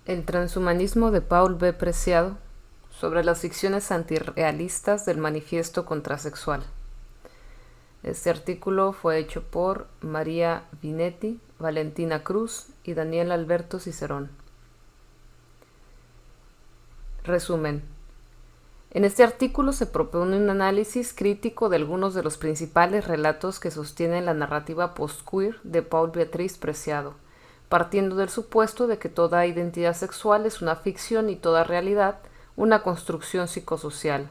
El transhumanismo de Paul B. Preciado sobre las ficciones antirrealistas del manifiesto contrasexual. Este artículo fue hecho por María Vinetti, Valentina Cruz y Daniel Alberto Cicerón. Resumen. En este artículo se propone un análisis crítico de algunos de los principales relatos que sostienen la narrativa post-queer de Paul Beatriz Preciado, partiendo del supuesto de que toda identidad sexual es una ficción y toda realidad una construcción psicosocial.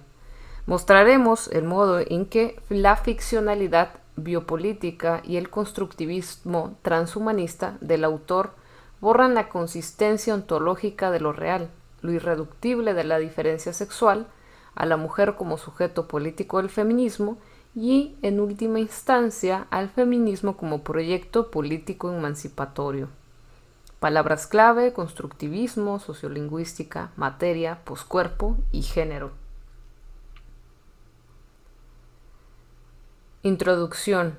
Mostraremos el modo en que la ficcionalidad biopolítica y el constructivismo transhumanista del autor borran la consistencia ontológica de lo real, lo irreductible de la diferencia sexual, a la mujer como sujeto político del feminismo y, en última instancia, al feminismo como proyecto político emancipatorio. Palabras clave: constructivismo, sociolingüística, materia, poscuerpo y género. Introducción.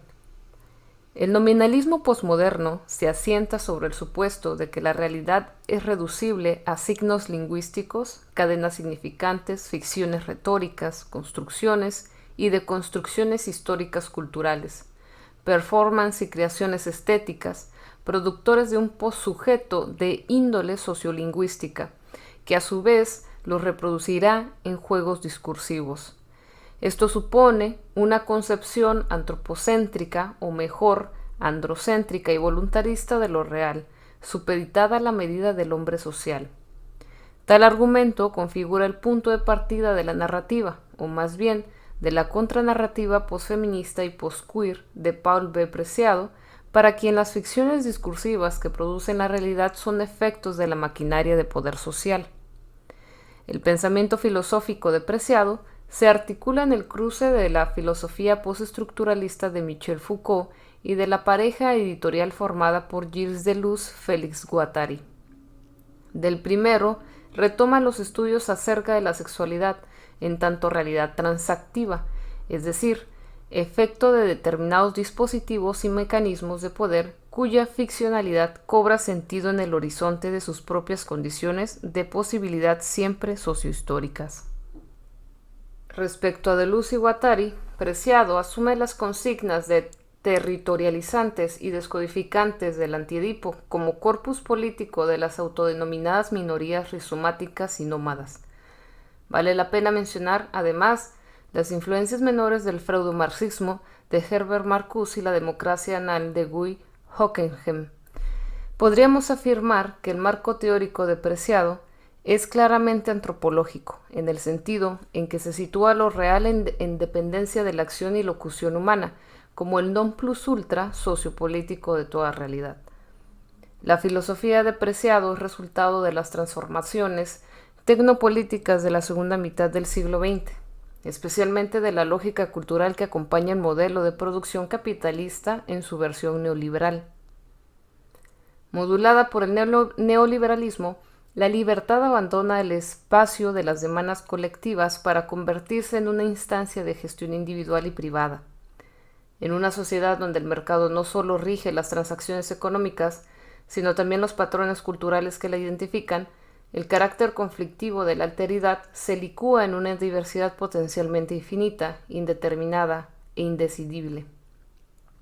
El nominalismo posmoderno se asienta sobre el supuesto de que la realidad es reducible a signos lingüísticos, cadenas significantes, ficciones retóricas, construcciones y deconstrucciones históricas culturales, performance y creaciones estéticas, productores de un postsujeto de índole sociolingüística, que a su vez los reproducirá en juegos discursivos. Esto supone una concepción antropocéntrica, o mejor, androcéntrica y voluntarista de lo real, supeditada a la medida del hombre social. Tal argumento configura el punto de partida de la narrativa, o más bien, de la contranarrativa posfeminista y postqueer de Paul B. Preciado, para quien las ficciones discursivas que producen la realidad son efectos de la maquinaria de poder social. El pensamiento filosófico de Preciado se articula en el cruce de la filosofía postestructuralista de Michel Foucault y de la pareja editorial formada por Gilles Deleuze, Félix Guattari. Del primero, retoma los estudios acerca de la sexualidad en tanto realidad transactiva, es decir, efecto de determinados dispositivos y mecanismos de poder cuya ficcionalidad cobra sentido en el horizonte de sus propias condiciones de posibilidad siempre sociohistóricas. Respecto a Deleuze y Guattari, Preciado asume las consignas de territorializantes y descodificantes del Antiedipo como corpus político de las autodenominadas minorías rizomáticas y nómadas. Vale la pena mencionar, además, las influencias menores del freudomarxismo de Herbert Marcuse y la democracia anal de Guy Hockenheim. Podríamos afirmar que el marco teórico de Preciado es claramente antropológico, en el sentido en que se sitúa lo real en dependencia de la acción y locución humana, como el non plus ultra sociopolítico de toda realidad. La filosofía de Preciado es resultado de las transformaciones tecnopolíticas de la segunda mitad del siglo XX, especialmente de la lógica cultural que acompaña el modelo de producción capitalista en su versión neoliberal. Modulada por el neoliberalismo, la libertad abandona el espacio de las demandas colectivas para convertirse en una instancia de gestión individual y privada. En una sociedad donde el mercado no solo rige las transacciones económicas, sino también los patrones culturales que la identifican, el carácter conflictivo de la alteridad se licúa en una diversidad potencialmente infinita, indeterminada e indecidible.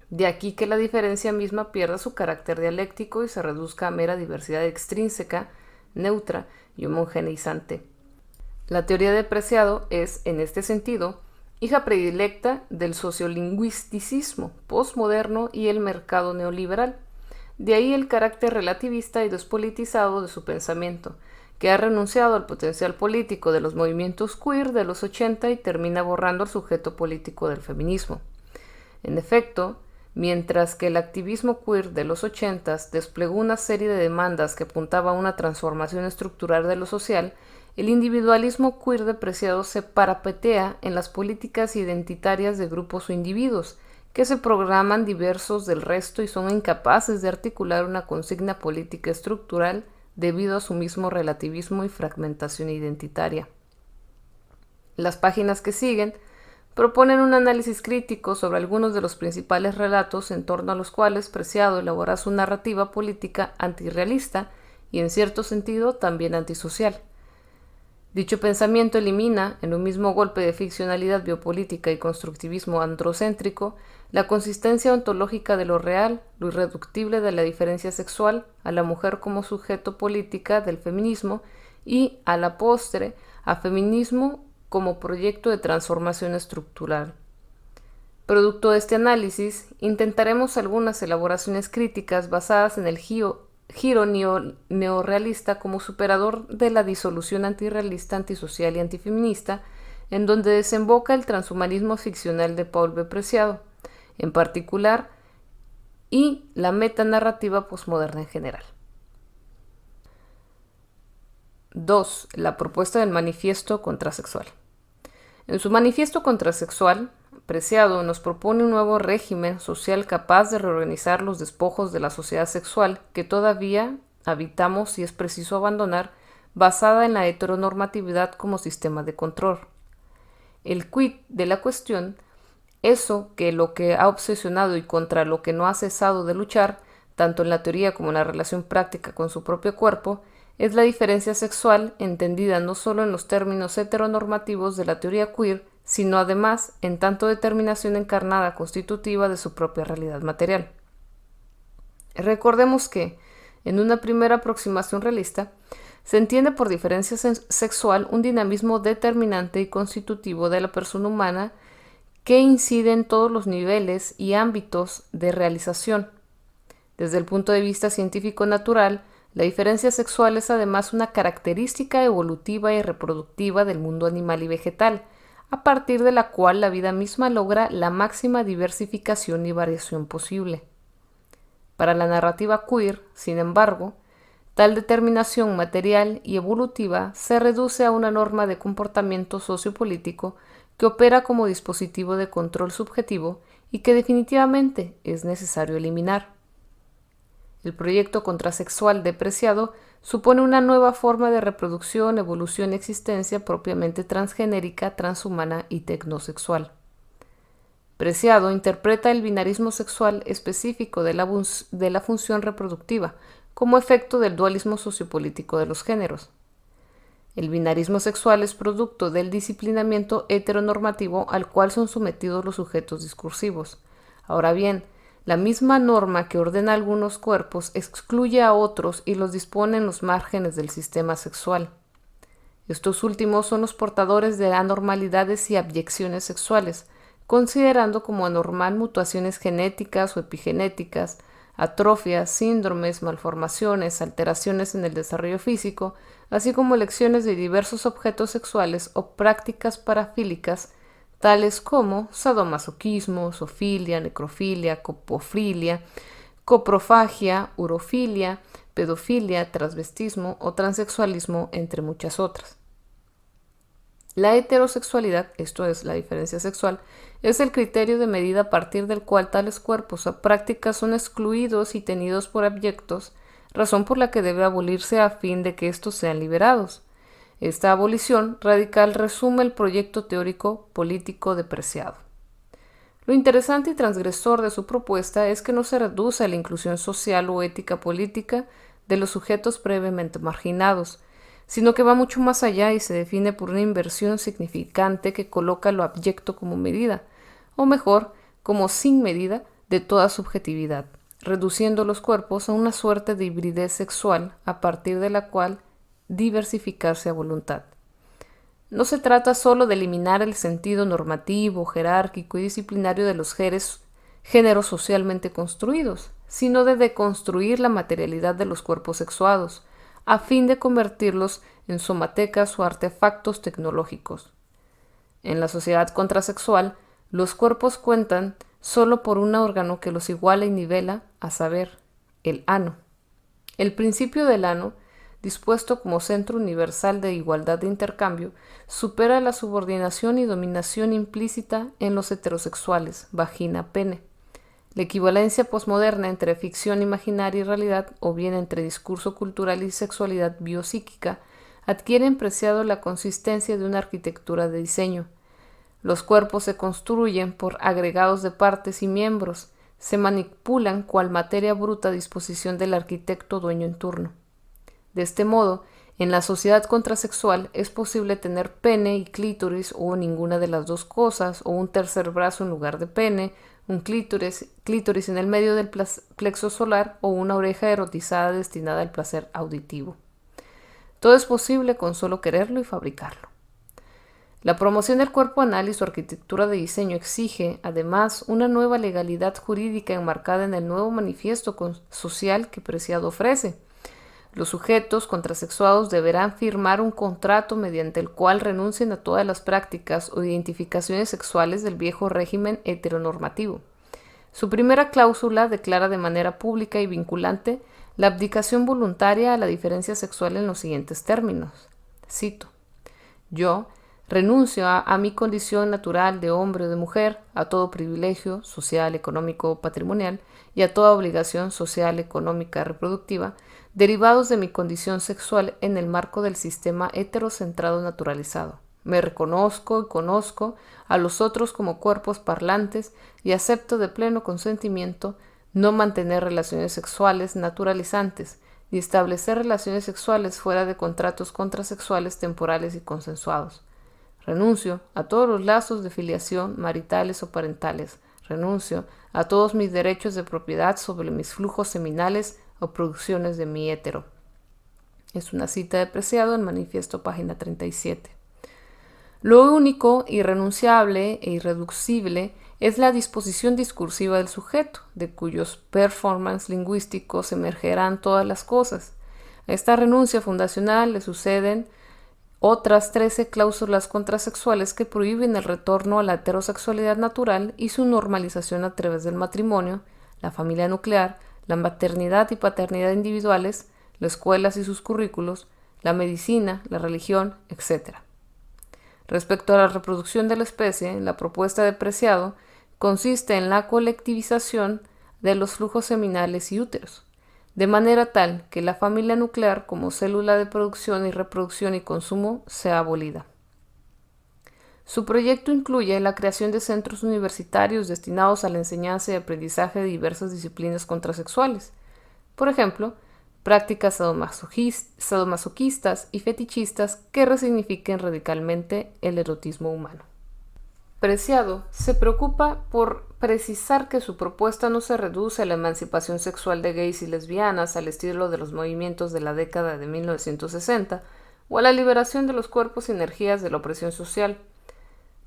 De aquí que la diferencia misma pierda su carácter dialéctico y se reduzca a mera diversidad extrínseca, neutra y homogeneizante. La teoría de Preciado es, en este sentido, hija predilecta del sociolingüisticismo postmoderno y el mercado neoliberal. De ahí el carácter relativista y despolitizado de su pensamiento, que ha renunciado al potencial político de los movimientos queer de los 80 y termina borrando el sujeto político del feminismo. En efecto, mientras que el activismo queer de los 80 desplegó una serie de demandas que apuntaba a una transformación estructural de lo social, el individualismo queer de Preciado se parapetea en las políticas identitarias de grupos o individuos, que se programan diversos del resto y son incapaces de articular una consigna política estructural debido a su mismo relativismo y fragmentación identitaria. Las páginas que siguen proponen un análisis crítico sobre algunos de los principales relatos en torno a los cuales Preciado elabora su narrativa política antirrealista y en cierto sentido también antisocial. Dicho pensamiento elimina, en un mismo golpe de ficcionalidad biopolítica y constructivismo androcéntrico, la consistencia ontológica de lo real, lo irreductible de la diferencia sexual, a la mujer como sujeto política del feminismo y, a la postre, a feminismo como proyecto de transformación estructural. Producto de este análisis, intentaremos algunas elaboraciones críticas basadas en el giro neorrealista como superador de la disolución antirrealista, antisocial y antifeminista, en donde desemboca el transhumanismo ficcional de Paul B. Preciado, en particular, y la metanarrativa posmoderna en general. 2. La propuesta del manifiesto contrasexual. En su manifiesto contrasexual, Preciado nos propone un nuevo régimen social capaz de reorganizar los despojos de la sociedad sexual que todavía habitamos y es preciso abandonar, basada en la heteronormatividad como sistema de control. El quid de la cuestión, eso que lo que ha obsesionado y contra lo que no ha cesado de luchar, tanto en la teoría como en la relación práctica con su propio cuerpo, es la diferencia sexual entendida no solo en los términos heteronormativos de la teoría queer, sino además en tanto determinación encarnada constitutiva de su propia realidad material. Recordemos que, en una primera aproximación realista, se entiende por diferencia sexual un dinamismo determinante y constitutivo de la persona humana que incide en todos los niveles y ámbitos de realización. Desde el punto de vista científico-natural, la diferencia sexual es además una característica evolutiva y reproductiva del mundo animal y vegetal, a partir de la cual la vida misma logra la máxima diversificación y variación posible. Para la narrativa queer, sin embargo, tal determinación material y evolutiva se reduce a una norma de comportamiento sociopolítico que opera como dispositivo de control subjetivo y que definitivamente es necesario eliminar. El proyecto contrasexual de Preciado supone una nueva forma de reproducción, evolución y existencia propiamente transgenérica, transhumana y tecnosexual. Preciado interpreta el binarismo sexual específico de la función reproductiva como efecto del dualismo sociopolítico de los géneros. El binarismo sexual es producto del disciplinamiento heteronormativo al cual son sometidos los sujetos discursivos. Ahora bien, la misma norma que ordena algunos cuerpos excluye a otros y los dispone en los márgenes del sistema sexual. Estos últimos son los portadores de anormalidades y abyecciones sexuales, considerando como anormal mutaciones genéticas o epigenéticas, atrofias, síndromes, malformaciones, alteraciones en el desarrollo físico, así como elecciones de diversos objetos sexuales o prácticas parafílicas, tales como sadomasoquismo, zoofilia, necrofilia, copofilia, coprofagia, urofilia, pedofilia, transvestismo o transexualismo, entre muchas otras. La heterosexualidad, esto es, la diferencia sexual, es el criterio de medida a partir del cual tales cuerpos o prácticas son excluidos y tenidos por abyectos, razón por la que debe abolirse a fin de que estos sean liberados. Esta abolición radical resume el proyecto teórico político de Preciado. Lo interesante y transgresor de su propuesta es que no se reduce a la inclusión social o ética política de los sujetos previamente marginados, sino que va mucho más allá y se define por una inversión significante que coloca lo abyecto como medida, o mejor, como sin medida de toda subjetividad, reduciendo los cuerpos a una suerte de hibridez sexual a partir de la cual diversificarse a voluntad. No se trata solo de eliminar el sentido normativo, jerárquico y disciplinario de los géneros socialmente construidos, sino de deconstruir la materialidad de los cuerpos sexuados, a fin de convertirlos en somatecas o artefactos tecnológicos. En la sociedad contrasexual, los cuerpos cuentan solo por un órgano que los iguala y nivela, a saber, el ano. El principio del ano, dispuesto como centro universal de igualdad de intercambio, supera la subordinación y dominación implícita en los heterosexuales, vagina-pene. La equivalencia posmoderna entre ficción imaginaria y realidad, o bien entre discurso cultural y sexualidad biopsíquica, adquiere en Preciado la consistencia de una arquitectura de diseño. Los cuerpos se construyen por agregados de partes y miembros, se manipulan cual materia bruta a disposición del arquitecto dueño en turno. De este modo, en la sociedad contrasexual es posible tener pene y clítoris o ninguna de las dos cosas, o un tercer brazo en lugar de pene, un clítoris en el medio del plexo solar o una oreja erotizada destinada al placer auditivo. Todo es posible con solo quererlo y fabricarlo. La promoción del cuerpo anal y su arquitectura de diseño exige, además, una nueva legalidad jurídica enmarcada en el nuevo manifiesto social que Preciado ofrece. Los sujetos contrasexuados deberán firmar un contrato mediante el cual renuncien a todas las prácticas o identificaciones sexuales del viejo régimen heteronormativo. Su primera cláusula declara de manera pública y vinculante la abdicación voluntaria a la diferencia sexual en los siguientes términos. Cito: yo renuncio a mi condición natural de hombre o de mujer, a todo privilegio social, económico o patrimonial y a toda obligación social, económica, reproductiva, derivados de mi condición sexual en el marco del sistema heterocentrado naturalizado. Me reconozco y conozco a los otros como cuerpos parlantes y acepto de pleno consentimiento no mantener relaciones sexuales naturalizantes ni establecer relaciones sexuales fuera de contratos contrasexuales temporales y consensuados. Renuncio a todos los lazos de filiación maritales o parentales. Renuncio a todos mis derechos de propiedad sobre mis flujos seminales o producciones de mi hétero. Es una cita de Preciado en Manifiesto, página 37. Lo único, irrenunciable e irreducible es la disposición discursiva del sujeto, de cuyos performances lingüísticos emergerán todas las cosas. A esta renuncia fundacional le suceden otras 13 cláusulas contrasexuales que prohíben el retorno a la heterosexualidad natural y su normalización a través del matrimonio, la familia nuclear, la maternidad y paternidad individuales, las escuelas y sus currículos, la medicina, la religión, etc. Respecto a la reproducción de la especie, la propuesta de Preciado consiste en la colectivización de los flujos seminales y úteros, de manera tal que la familia nuclear como célula de producción y reproducción y consumo sea abolida. Su proyecto incluye la creación de centros universitarios destinados a la enseñanza y aprendizaje de diversas disciplinas contrasexuales, por ejemplo, prácticas sadomasoquistas y fetichistas que resignifiquen radicalmente el erotismo humano. Preciado se preocupa por precisar que su propuesta no se reduce a la emancipación sexual de gays y lesbianas al estilo de los movimientos de la década de 1960 o a la liberación de los cuerpos y energías de la opresión social.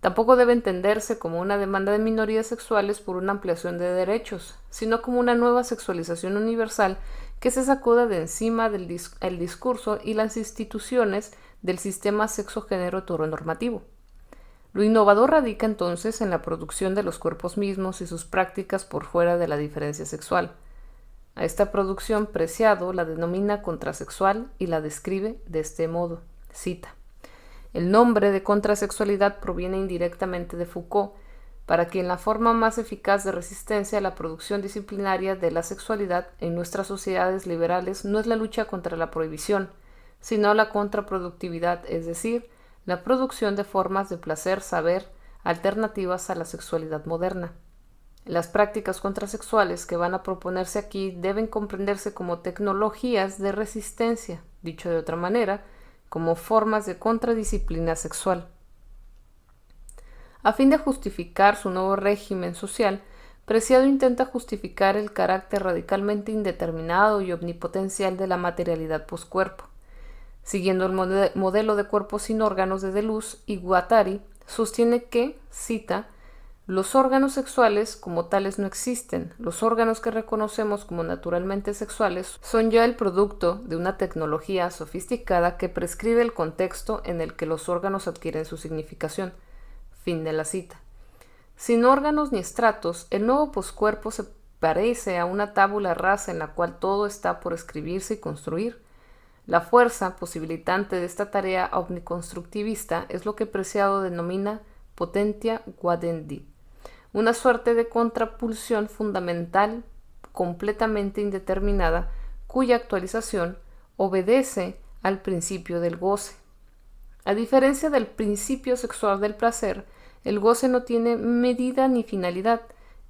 Tampoco debe entenderse como una demanda de minorías sexuales por una ampliación de derechos, sino como una nueva sexualización universal que se sacuda de encima el discurso y las instituciones del sistema sexo-género heteronormativo. Lo innovador radica entonces en la producción de los cuerpos mismos y sus prácticas por fuera de la diferencia sexual. A esta producción Preciado la denomina contrasexual y la describe de este modo. Cita: el nombre de contrasexualidad proviene indirectamente de Foucault, para quien la forma más eficaz de resistencia a la producción disciplinaria de la sexualidad en nuestras sociedades liberales no es la lucha contra la prohibición, sino la contraproductividad, es decir, la producción de formas de placer-saber alternativas a la sexualidad moderna. Las prácticas contrasexuales que van a proponerse aquí deben comprenderse como tecnologías de resistencia, dicho de otra manera, como formas de contradisciplina sexual. A fin de justificar su nuevo régimen social, Preciado intenta justificar el carácter radicalmente indeterminado y omnipotencial de la materialidad poscuerpo. Siguiendo el modelo de cuerpos sin órganos de Deleuze y Guattari, sostiene que, cita, los órganos sexuales como tales no existen. Los órganos que reconocemos como naturalmente sexuales son ya el producto de una tecnología sofisticada que prescribe el contexto en el que los órganos adquieren su significación. Fin de la cita. Sin órganos ni estratos, el nuevo poscuerpo se parece a una tabula rasa en la cual todo está por escribirse y construir. La fuerza posibilitante de esta tarea omniconstructivista es lo que Preciado denomina potentia guadendi, una suerte de contrapulsión fundamental completamente indeterminada cuya actualización obedece al principio del goce. A diferencia del principio sexual del placer, el goce no tiene medida ni finalidad.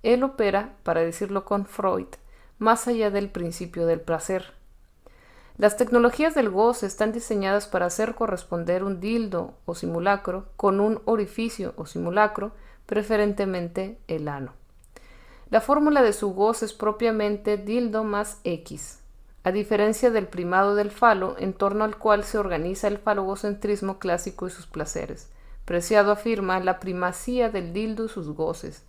Él opera, para decirlo con Freud, más allá del principio del placer. Las tecnologías del goce están diseñadas para hacer corresponder un dildo o simulacro con un orificio o simulacro, preferentemente el ano. La fórmula de su goce es propiamente dildo más X, a diferencia del primado del falo en torno al cual se organiza el falogocentrismo clásico y sus placeres. Preciado afirma la primacía del dildo y sus goces.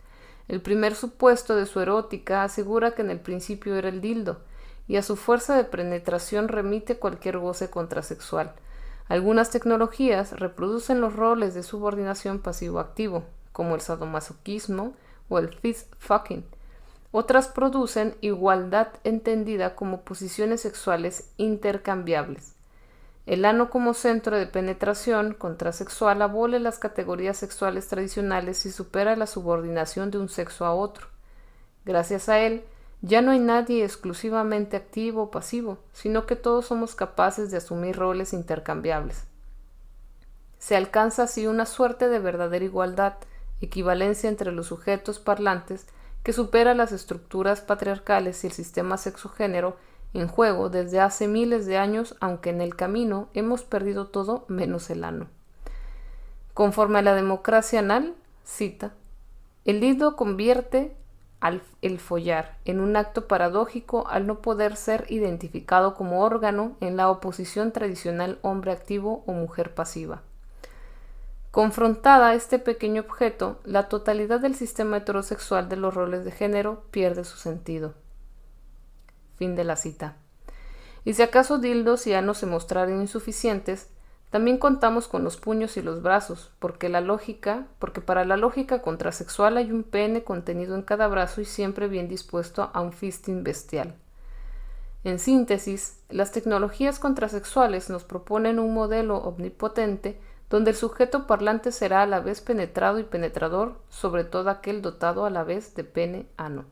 El primer supuesto de su erótica asegura que en el principio era el dildo, y a su fuerza de penetración remite cualquier goce contrasexual. Algunas tecnologías reproducen los roles de subordinación pasivo-activo, como el sadomasoquismo o el fist fucking. Otras producen igualdad entendida como posiciones sexuales intercambiables. El ano como centro de penetración contrasexual abole las categorías sexuales tradicionales y supera la subordinación de un sexo a otro. Gracias a él, ya no hay nadie exclusivamente activo o pasivo, sino que todos somos capaces de asumir roles intercambiables. Se alcanza así una suerte de verdadera igualdad, equivalencia entre los sujetos parlantes que supera las estructuras patriarcales y el sistema sexogénero en juego desde hace miles de años, aunque en el camino hemos perdido todo menos el ano. Conforme a la democracia anal, cita, el dildo convierte el follar en un acto paradójico al no poder ser identificado como órgano en la oposición tradicional hombre activo o mujer pasiva. Confrontada a este pequeño objeto, la totalidad del sistema heterosexual de los roles de género pierde su sentido. Fin de la cita. Y si acaso dildos y anos se mostraran insuficientes, también contamos con los puños y los brazos, porque para la lógica contrasexual hay un pene contenido en cada brazo y siempre bien dispuesto a un fisting bestial. En síntesis, las tecnologías contrasexuales nos proponen un modelo omnipotente donde el sujeto parlante será a la vez penetrado y penetrador, sobre todo aquel dotado a la vez de pene-ano.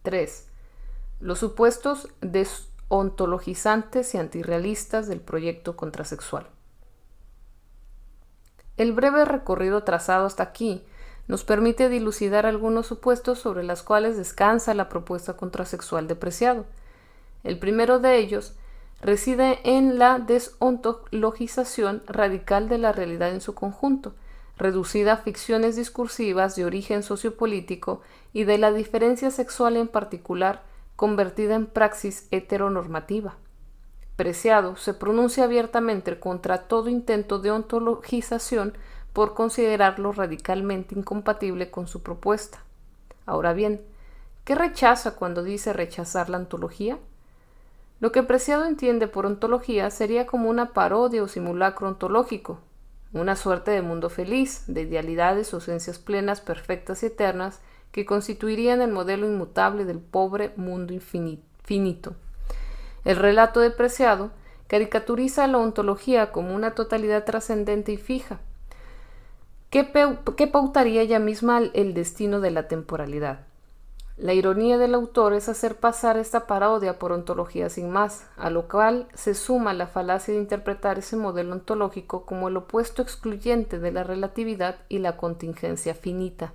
3. Los supuestos desontologizantes y antirrealistas del proyecto contrasexual. El breve recorrido trazado hasta aquí nos permite dilucidar algunos supuestos sobre los cuales descansa la propuesta contrasexual de Preciado. El primero de ellos reside en la desontologización radical de la realidad en su conjunto, reducida a ficciones discursivas de origen sociopolítico y de la diferencia sexual en particular, convertida en praxis heteronormativa. Preciado se pronuncia abiertamente contra todo intento de ontologización por considerarlo radicalmente incompatible con su propuesta. Ahora bien, ¿qué rechaza cuando dice rechazar la ontología? Lo que Preciado entiende por ontología sería como una parodia o simulacro ontológico, una suerte de mundo feliz, de idealidades o esencias plenas, perfectas y eternas, que constituirían el modelo inmutable del pobre mundo finito. El relato de Preciado caricaturiza la ontología como una totalidad trascendente y fija, que pautaría ella misma el destino de la temporalidad. La ironía del autor es hacer pasar esta parodia por ontología sin más, a lo cual se suma la falacia de interpretar ese modelo ontológico como el opuesto excluyente de la relatividad y la contingencia finita.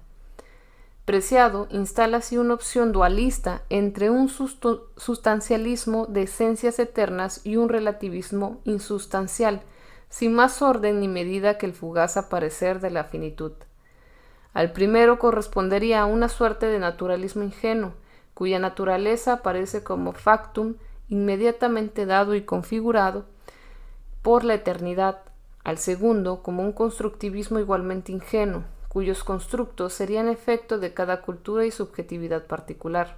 Preciado instala así una opción dualista entre un sustancialismo de esencias eternas y un relativismo insustancial, sin más orden ni medida que el fugaz aparecer de la finitud. Al primero correspondería a una suerte de naturalismo ingenuo, cuya naturaleza aparece como factum inmediatamente dado y configurado por la eternidad, al segundo como un constructivismo igualmente ingenuo, cuyos constructos serían efecto de cada cultura y subjetividad particular.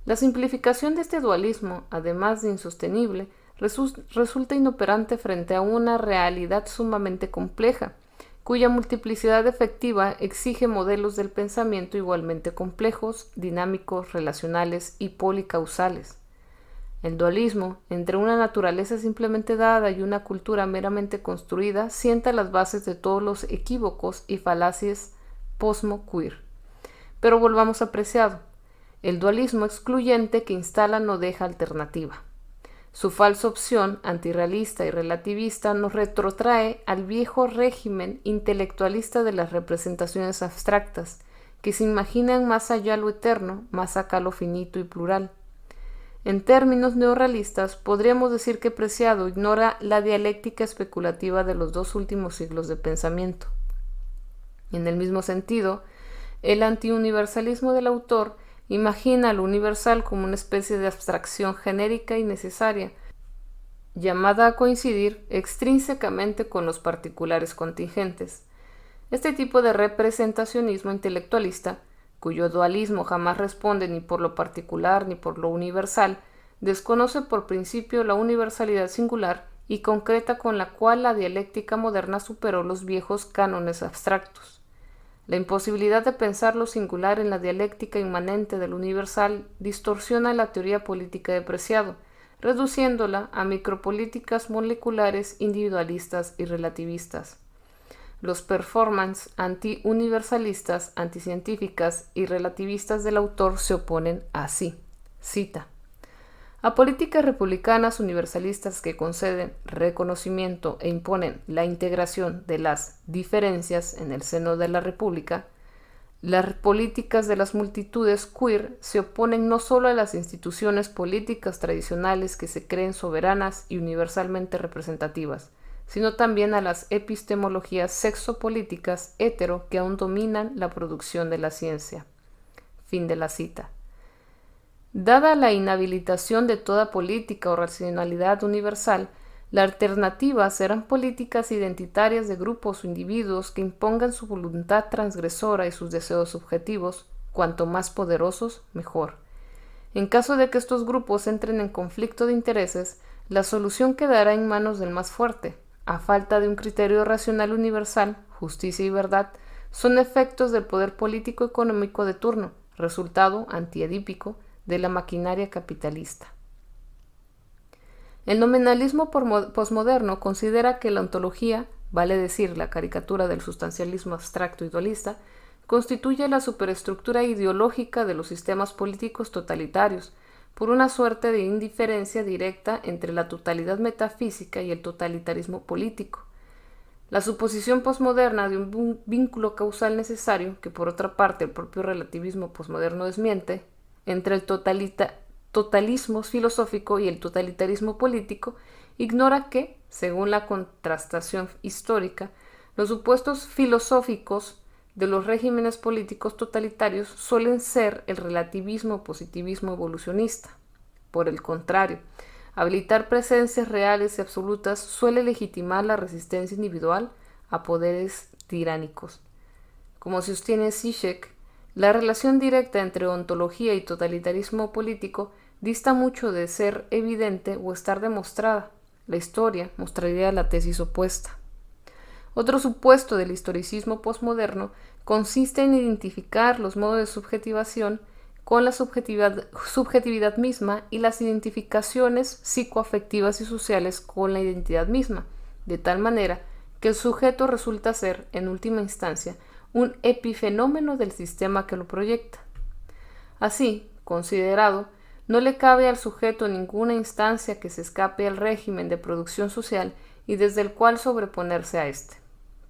La simplificación de este dualismo, además de insostenible, resulta inoperante frente a una realidad sumamente compleja, cuya multiplicidad efectiva exige modelos del pensamiento igualmente complejos, dinámicos, relacionales y policausales. El dualismo entre una naturaleza simplemente dada y una cultura meramente construida sienta las bases de todos los equívocos y falacias posmo-queer. Pero volvamos a Preciado. El dualismo excluyente que instala no deja alternativa. Su falsa opción antirrealista y relativista nos retrotrae al viejo régimen intelectualista de las representaciones abstractas, que se imaginan más allá lo eterno, más acá lo finito y plural. En términos neorrealistas, podríamos decir que Preciado ignora la dialéctica especulativa de los dos últimos siglos de pensamiento. En el mismo sentido, el antiuniversalismo del autor imagina lo universal como una especie de abstracción genérica y necesaria, llamada a coincidir extrínsecamente con los particulares contingentes. Este tipo de representacionismo intelectualista, cuyo dualismo jamás responde ni por lo particular ni por lo universal, desconoce por principio la universalidad singular y concreta con la cual la dialéctica moderna superó los viejos cánones abstractos. La imposibilidad de pensar lo singular en la dialéctica inmanente del universal distorsiona la teoría política de Preciado, reduciéndola a micropolíticas moleculares individualistas y relativistas. Los performances anti-universalistas, anticientíficas y relativistas del autor se oponen así. Cita: a políticas republicanas universalistas que conceden reconocimiento e imponen la integración de las diferencias en el seno de la República, las políticas de las multitudes queer se oponen no solo a las instituciones políticas tradicionales que se creen soberanas y universalmente representativas, sino también a las epistemologías sexopolíticas hetero que aún dominan la producción de la ciencia. Fin de la cita. Dada la inhabilitación de toda política o racionalidad universal, la alternativa serán políticas identitarias de grupos o individuos que impongan su voluntad transgresora y sus deseos subjetivos, cuanto más poderosos, mejor. En caso de que estos grupos entren en conflicto de intereses, la solución quedará en manos del más fuerte. A falta de un criterio racional universal, justicia y verdad son efectos del poder político económico de turno, resultado antiedípico de la maquinaria capitalista. El nominalismo posmoderno considera que la ontología, vale decir la caricatura del sustancialismo abstracto y dualista, constituye la superestructura ideológica de los sistemas políticos totalitarios, por una suerte de indiferencia directa entre la totalidad metafísica y el totalitarismo político. La suposición posmoderna de un vínculo causal necesario, que por otra parte el propio relativismo posmoderno desmiente, entre el totalismo filosófico y el totalitarismo político, ignora que, según la contrastación histórica, los supuestos filosóficos de los regímenes políticos totalitarios suelen ser el relativismo positivismo evolucionista. Por el contrario, habilitar presencias reales y absolutas suele legitimar la resistencia individual a poderes tiránicos. Como sostiene Zizek, la relación directa entre ontología y totalitarismo político dista mucho de ser evidente o estar demostrada. La historia mostraría la tesis opuesta. Otro supuesto del historicismo posmoderno consiste en identificar los modos de subjetivación con la subjetividad misma y las identificaciones psicoafectivas y sociales con la identidad misma, de tal manera que el sujeto resulta ser, en última instancia, un epifenómeno del sistema que lo proyecta. Así, considerado, no le cabe al sujeto ninguna instancia que se escape al régimen de producción social y desde el cual sobreponerse a éste.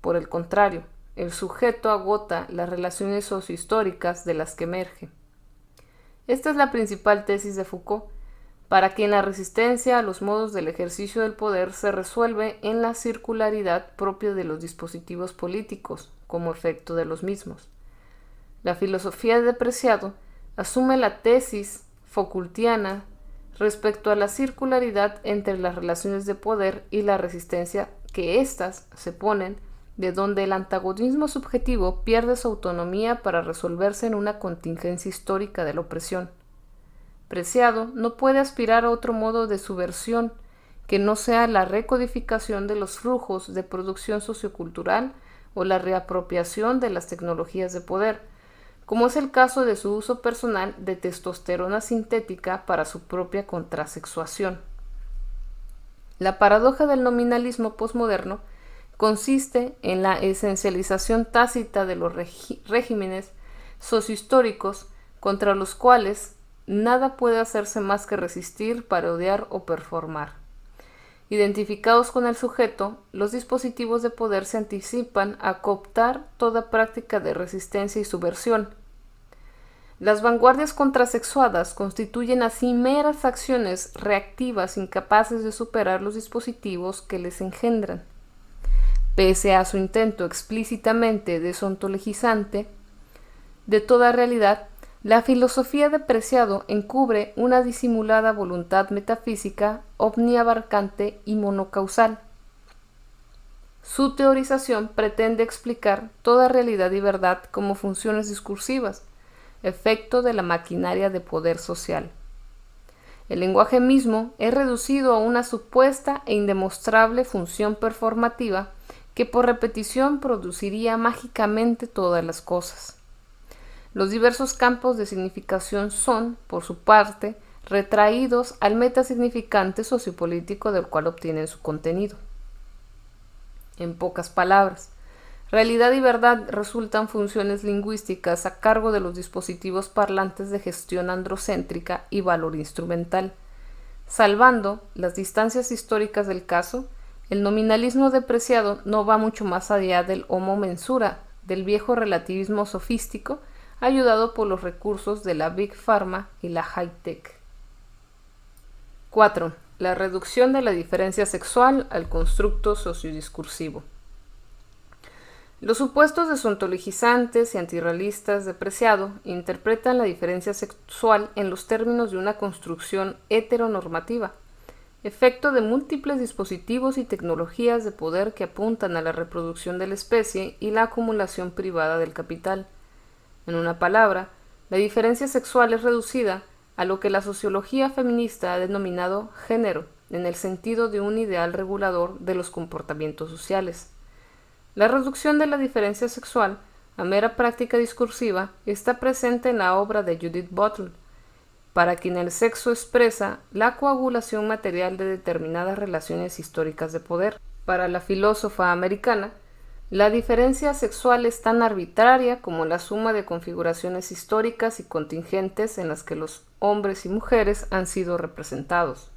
Por el contrario, el sujeto agota las relaciones sociohistóricas de las que emerge. Esta es la principal tesis de Foucault, para quien la resistencia a los modos del ejercicio del poder se resuelve en la circularidad propia de los dispositivos políticos, como efecto de los mismos. La filosofía de Preciado asume la tesis Foucaultiana respecto a la circularidad entre las relaciones de poder y la resistencia que éstas se ponen, de donde el antagonismo subjetivo pierde su autonomía para resolverse en una contingencia histórica de la opresión. Preciado no puede aspirar a otro modo de subversión que no sea la recodificación de los flujos de producción sociocultural o la reapropiación de las tecnologías de poder, como es el caso de su uso personal de testosterona sintética para su propia contrasexuación. La paradoja del nominalismo posmoderno consiste en la esencialización tácita de los regímenes sociohistóricos contra los cuales nada puede hacerse más que resistir, parodiar o performar. Identificados con el sujeto, los dispositivos de poder se anticipan a cooptar toda práctica de resistencia y subversión. Las vanguardias contrasexuadas constituyen así meras acciones reactivas incapaces de superar los dispositivos que les engendran. Pese a su intento explícitamente desontologizante de toda realidad, la filosofía de Preciado encubre una disimulada voluntad metafísica omniabarcante y monocausal. Su teorización pretende explicar toda realidad y verdad como funciones discursivas, efecto de la maquinaria de poder social. El lenguaje mismo es reducido a una supuesta e indemostrable función performativa que por repetición produciría mágicamente todas las cosas. Los diversos campos de significación son, por su parte, retraídos al metasignificante sociopolítico del cual obtienen su contenido. En pocas palabras, realidad y verdad resultan funciones lingüísticas a cargo de los dispositivos parlantes de gestión androcéntrica y valor instrumental. Salvando las distancias históricas del caso, el nominalismo de Preciado no va mucho más allá del homo mensura, del viejo relativismo sofístico, ayudado por los recursos de la Big Pharma y la High Tech. 4. La reducción de la diferencia sexual al constructo sociodiscursivo. Los supuestos desontologizantes y antirrealistas de Preciado interpretan la diferencia sexual en los términos de una construcción heteronormativa, efecto de múltiples dispositivos y tecnologías de poder que apuntan a la reproducción de la especie y la acumulación privada del capital. En una palabra, la diferencia sexual es reducida a lo que la sociología feminista ha denominado género, en el sentido de un ideal regulador de los comportamientos sociales. La reducción de la diferencia sexual a mera práctica discursiva está presente en la obra de Judith Butler, para quien el sexo expresa la coagulación material de determinadas relaciones históricas de poder. Para la filósofa americana, la diferencia sexual es tan arbitraria como la suma de configuraciones históricas y contingentes en las que los hombres y mujeres han sido representados.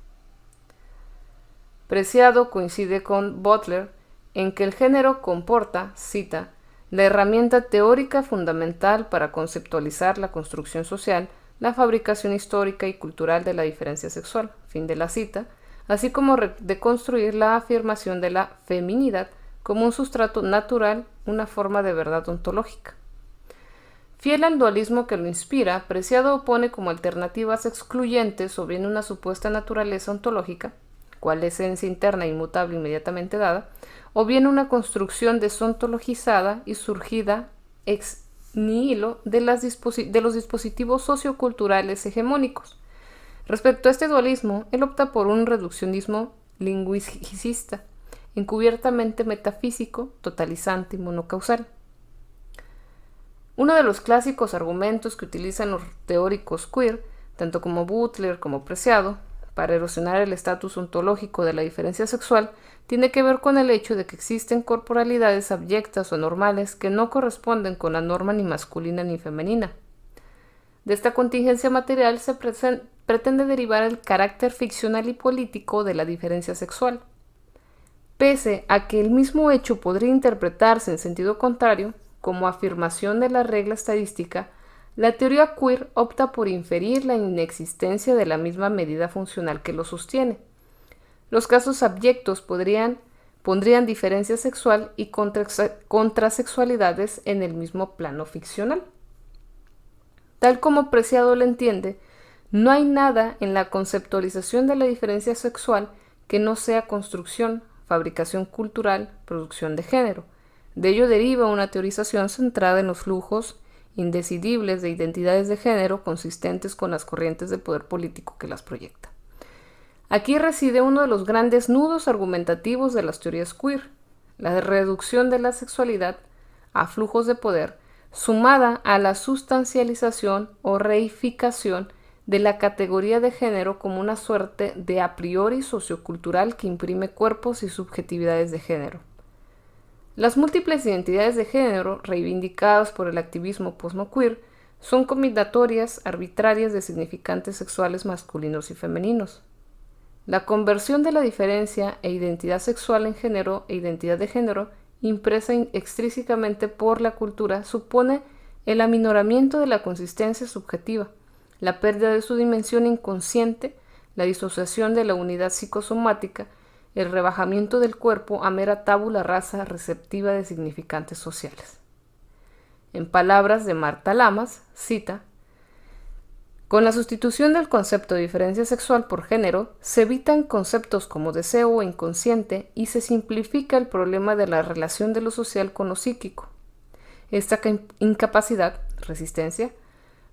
Preciado coincide con Butler en que el género comporta, cita, la herramienta teórica fundamental para conceptualizar la construcción social, la fabricación histórica y cultural de la diferencia sexual, fin de la cita, así como de construir la afirmación de la feminidad como un sustrato natural, una forma de verdad ontológica. Fiel al dualismo que lo inspira, Preciado opone como alternativas excluyentes o bien una supuesta naturaleza ontológica, cual esencia interna inmutable inmediatamente dada, o bien una construcción desontologizada y surgida ex nihilo de los dispositivos socioculturales hegemónicos. Respecto a este dualismo, él opta por un reduccionismo lingüicista, encubiertamente metafísico, totalizante y monocausal. Uno de los clásicos argumentos que utilizan los teóricos queer, tanto como Butler como Preciado, para erosionar el estatus ontológico de la diferencia sexual, tiene que ver con el hecho de que existen corporalidades abyectas o normales que no corresponden con la norma ni masculina ni femenina. De esta contingencia material se pretende derivar el carácter ficcional y político de la diferencia sexual. Pese a que el mismo hecho podría interpretarse en sentido contrario, como afirmación de la regla estadística, la teoría queer opta por inferir la inexistencia de la misma medida funcional que lo sostiene. Los casos abyectos pondrían diferencia sexual y contrasexualidades en el mismo plano ficcional. Tal como Preciado lo entiende, no hay nada en la conceptualización de la diferencia sexual que no sea construcción, fabricación cultural, producción de género. De ello deriva una teorización centrada en los flujos indecidibles de identidades de género consistentes con las corrientes de poder político que las proyecta. Aquí reside uno de los grandes nudos argumentativos de las teorías queer, la reducción de la sexualidad a flujos de poder, sumada a la sustancialización o reificación de la categoría de género como una suerte de a priori sociocultural que imprime cuerpos y subjetividades de género. Las múltiples identidades de género reivindicadas por el activismo posmoqueer son combinatorias arbitrarias de significantes sexuales masculinos y femeninos. La conversión de la diferencia e identidad sexual en género e identidad de género impresa extrínsecamente por la cultura supone el aminoramiento de la consistencia subjetiva, la pérdida de su dimensión inconsciente, la disociación de la unidad psicosomática, el rebajamiento del cuerpo a mera tabula rasa receptiva de significantes sociales. En palabras de Marta Lamas, cita: con la sustitución del concepto de diferencia sexual por género, se evitan conceptos como deseo o inconsciente y se simplifica el problema de la relación de lo social con lo psíquico. Esta incapacidad, resistencia,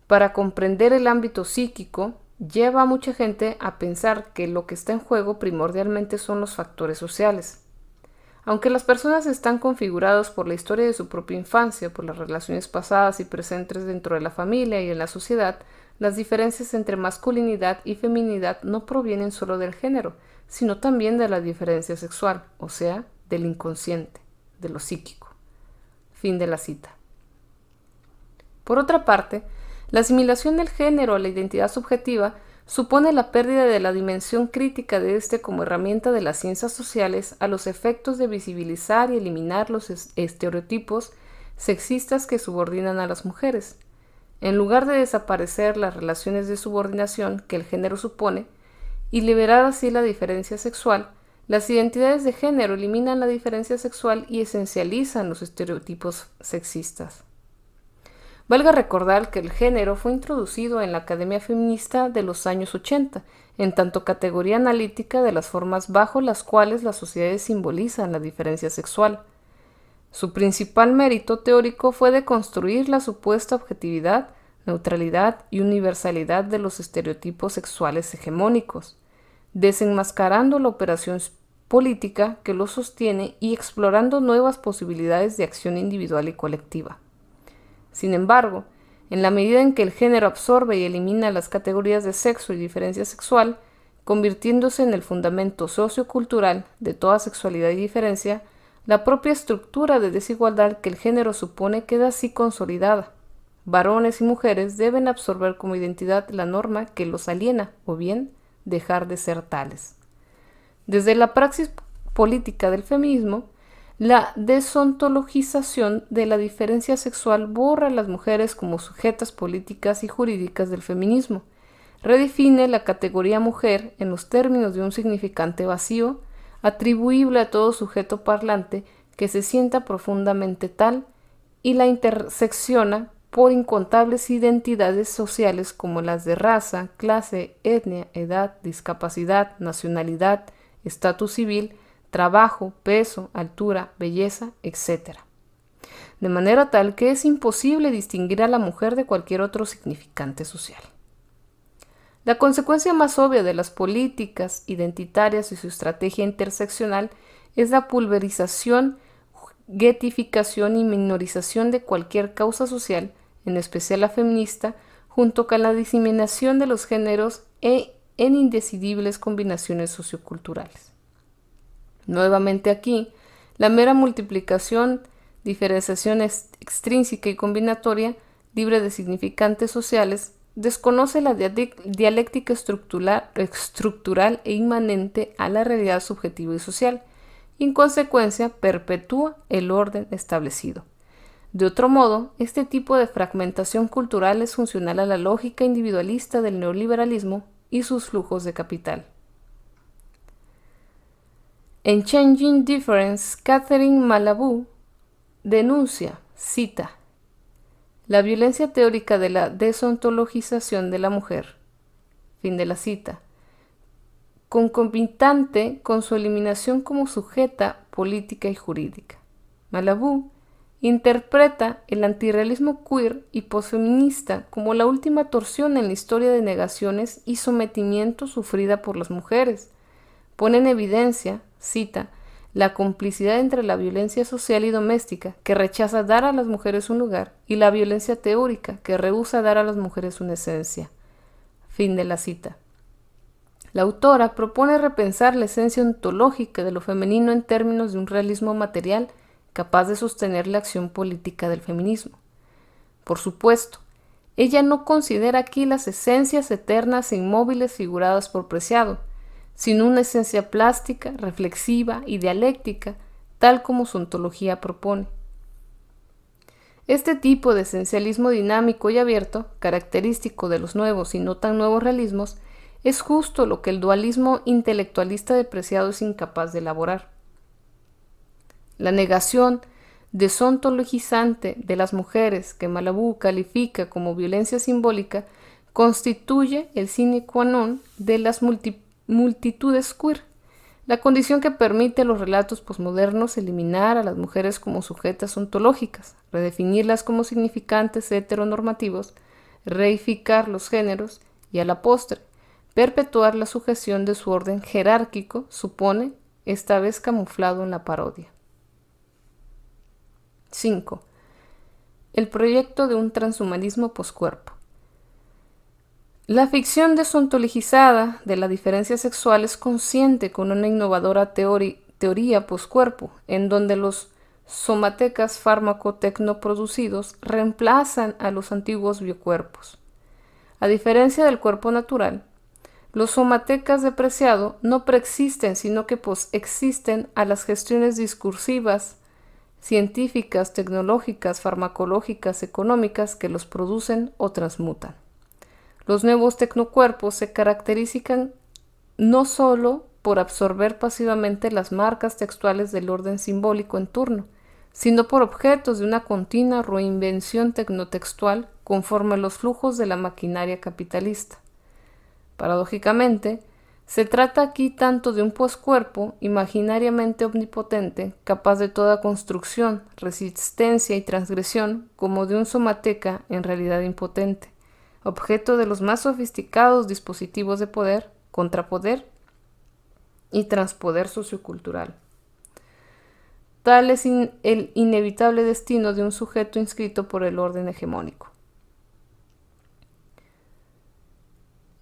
para comprender el ámbito psíquico lleva a mucha gente a pensar que lo que está en juego primordialmente son los factores sociales. Aunque las personas están configuradas por la historia de su propia infancia, por las relaciones pasadas y presentes dentro de la familia y en la sociedad, las diferencias entre masculinidad y feminidad no provienen solo del género, sino también de la diferencia sexual, o sea, del inconsciente, de lo psíquico. Fin de la cita. Por otra parte, la asimilación del género a la identidad subjetiva supone la pérdida de la dimensión crítica de este como herramienta de las ciencias sociales a los efectos de visibilizar y eliminar los estereotipos sexistas que subordinan a las mujeres. En lugar de desaparecer las relaciones de subordinación que el género supone y liberar así la diferencia sexual, las identidades de género eliminan la diferencia sexual y esencializan los estereotipos sexistas. Valga recordar que el género fue introducido en la Academia Feminista de los años 80, en tanto categoría analítica de las formas bajo las cuales las sociedades simbolizan la diferencia sexual. Su principal mérito teórico fue de construir la supuesta objetividad, neutralidad y universalidad de los estereotipos sexuales hegemónicos, desenmascarando la operación política que los sostiene y explorando nuevas posibilidades de acción individual y colectiva. Sin embargo, en la medida en que el género absorbe y elimina las categorías de sexo y diferencia sexual, convirtiéndose en el fundamento sociocultural de toda sexualidad y diferencia, la propia estructura de desigualdad que el género supone queda así consolidada. Varones y mujeres deben absorber como identidad la norma que los aliena, o bien dejar de ser tales. Desde la praxis política del feminismo, la desontologización de la diferencia sexual borra a las mujeres como sujetas políticas y jurídicas del feminismo, redefine la categoría mujer en los términos de un significante vacío, atribuible a todo sujeto parlante que se sienta profundamente tal, y la intersecciona por incontables identidades sociales como las de raza, clase, etnia, edad, discapacidad, nacionalidad, estatus civil, trabajo, peso, altura, belleza, etc. De manera tal que es imposible distinguir a la mujer de cualquier otro significante social. La consecuencia más obvia de las políticas identitarias y su estrategia interseccional es la pulverización, guetificación y minorización de cualquier causa social, en especial la feminista, junto con la diseminación de los géneros en indecidibles combinaciones socioculturales. Nuevamente aquí, la mera multiplicación, diferenciación extrínseca y combinatoria, libre de significantes sociales, desconoce la dialéctica estructural e inmanente a la realidad subjetiva y social, y en consecuencia perpetúa el orden establecido. De otro modo, este tipo de fragmentación cultural es funcional a la lógica individualista del neoliberalismo y sus flujos de capital. En Changing Difference, Catherine Malabou denuncia, cita, la violencia teórica de la desontologización de la mujer, fin de la cita, concomitante con su eliminación como sujeta política y jurídica. Malabou interpreta el antirrealismo queer y posfeminista como la última torsión en la historia de negaciones y sometimiento sufrida por las mujeres. Pone en evidencia, cita, la complicidad entre la violencia social y doméstica, que rechaza dar a las mujeres un lugar, y la violencia teórica, que rehúsa dar a las mujeres una esencia. Fin de la cita. La autora propone repensar la esencia ontológica de lo femenino en términos de un realismo material capaz de sostener la acción política del feminismo. Por supuesto, ella no considera aquí las esencias eternas e inmóviles figuradas por Preciado, sino una esencia plástica, reflexiva y dialéctica, tal como su ontología propone. Este tipo de esencialismo dinámico y abierto, característico de los nuevos y no tan nuevos realismos, es justo lo que el dualismo intelectualista depreciado es incapaz de elaborar. La negación desontologizante de las mujeres que Malabú califica como violencia simbólica constituye el sine qua non de las multitudes queer, la condición que permite a los relatos posmodernos eliminar a las mujeres como sujetas ontológicas, redefinirlas como significantes heteronormativos, reificar los géneros y, a la postre, perpetuar la sujeción de su orden jerárquico, supone, esta vez camuflado en la parodia. 5. El proyecto de un transhumanismo poscuerpo. La ficción desontologizada de la diferencia sexual es consciente con una innovadora teoría poscuerpo, en donde los somatecas fármaco-tecnoproducidos reemplazan a los antiguos biocuerpos. A diferencia del cuerpo natural, los somatecas de Preciado no preexisten, sino que posexisten a las gestiones discursivas, científicas, tecnológicas, farmacológicas, económicas que los producen o transmutan. Los nuevos tecnocuerpos se caracterizan no solo por absorber pasivamente las marcas textuales del orden simbólico en turno, sino por objetos de una continua reinvención tecnotextual conforme a los flujos de la maquinaria capitalista. Paradójicamente, se trata aquí tanto de un poscuerpo imaginariamente omnipotente, capaz de toda construcción, resistencia y transgresión, como de un somateca en realidad impotente, objeto de los más sofisticados dispositivos de poder, contrapoder y transpoder sociocultural. Tal es el inevitable destino de un sujeto inscrito por el orden hegemónico.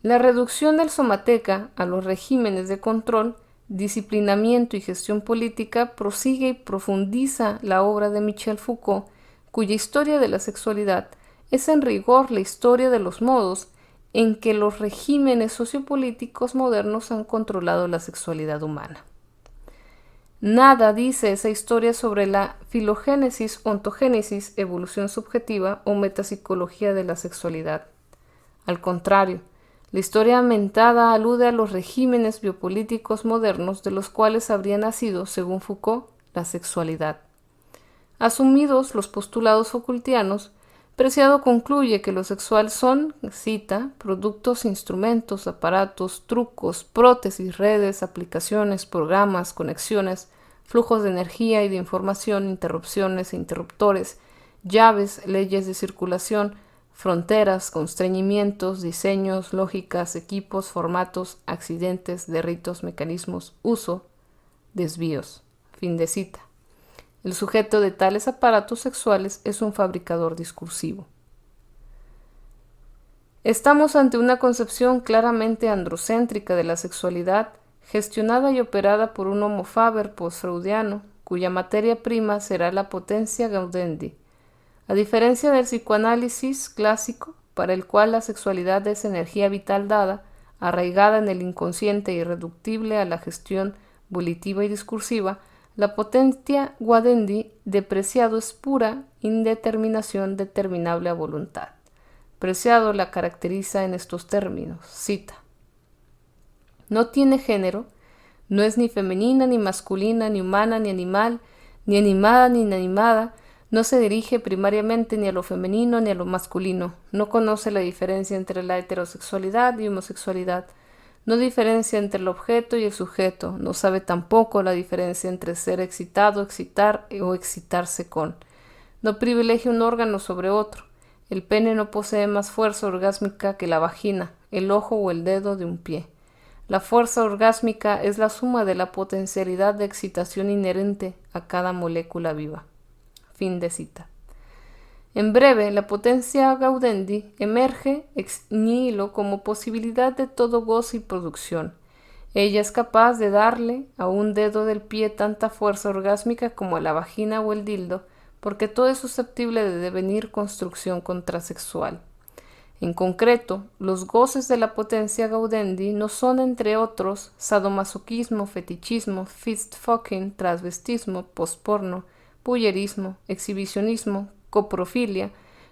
La reducción del somateca a los regímenes de control, disciplinamiento y gestión política prosigue y profundiza la obra de Michel Foucault, cuya historia de la sexualidad es en rigor la historia de los modos en que los regímenes sociopolíticos modernos han controlado la sexualidad humana. Nada dice esa historia sobre la filogénesis, ontogénesis, evolución subjetiva o metapsicología de la sexualidad. Al contrario, la historia mentada alude a los regímenes biopolíticos modernos de los cuales habría nacido, según Foucault, la sexualidad. Asumidos los postulados Foucaultianos, Preciado concluye que lo sexual son, cita, productos, instrumentos, aparatos, trucos, prótesis, redes, aplicaciones, programas, conexiones, flujos de energía y de información, interrupciones e interruptores, llaves, leyes de circulación, fronteras, constreñimientos, diseños, lógicas, equipos, formatos, accidentes, derritos, mecanismos, uso, desvíos. Fin de cita. El sujeto de tales aparatos sexuales es un fabricador discursivo. Estamos ante una concepción claramente androcéntrica de la sexualidad, gestionada y operada por un homo faber post-freudiano, cuya materia prima será la potentia gaudendi. A diferencia del psicoanálisis clásico, para el cual la sexualidad es energía vital dada, arraigada en el inconsciente e irreductible a la gestión volitiva y discursiva, la potentia gaudendi de Preciado es pura indeterminación determinable a voluntad. Preciado la caracteriza en estos términos, cita: no tiene género, no es ni femenina ni masculina, ni humana ni animal, ni animada ni inanimada, no se dirige primariamente ni a lo femenino ni a lo masculino, no conoce la diferencia entre la heterosexualidad y homosexualidad, no diferencia entre el objeto y el sujeto, no sabe tampoco la diferencia entre ser excitado, excitar o excitarse con. No privilegia un órgano sobre otro. El pene no posee más fuerza orgásmica que la vagina, el ojo o el dedo de un pie. La fuerza orgásmica es la suma de la potencialidad de excitación inherente a cada molécula viva. Fin de cita. En breve, la potentia gaudendi emerge ex nihilo como posibilidad de todo goce y producción. Ella es capaz de darle a un dedo del pie tanta fuerza orgásmica como a la vagina o el dildo, porque todo es susceptible de devenir construcción contrasexual. En concreto, los goces de la potentia gaudendi no son, entre otros, sadomasoquismo, fetichismo, fist fucking, transvestismo, postporno, voyerismo, exhibicionismo, coprofilia,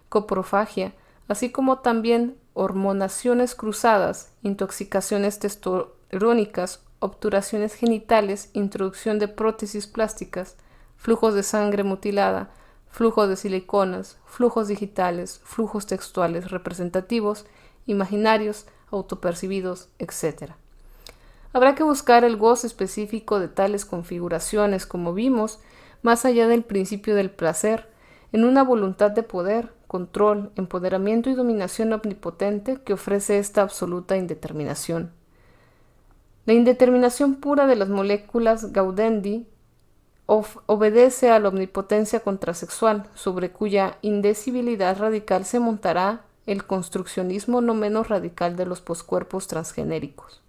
coprofagia, así como también hormonaciones cruzadas, intoxicaciones testosterónicas, obturaciones genitales, introducción de prótesis plásticas, flujos de sangre mutilada, flujos de siliconas, flujos digitales, flujos textuales representativos, imaginarios, autopercibidos, etc. Habrá que buscar el goce específico de tales configuraciones, como vimos, más allá del principio del placer, en una voluntad de poder, control, empoderamiento y dominación omnipotente que ofrece esta absoluta indeterminación. La indeterminación pura de las moléculas gaudendi obedece a la omnipotencia contrasexual, sobre cuya indecibilidad radical se montará el construccionismo no menos radical de los poscuerpos transgenéricos.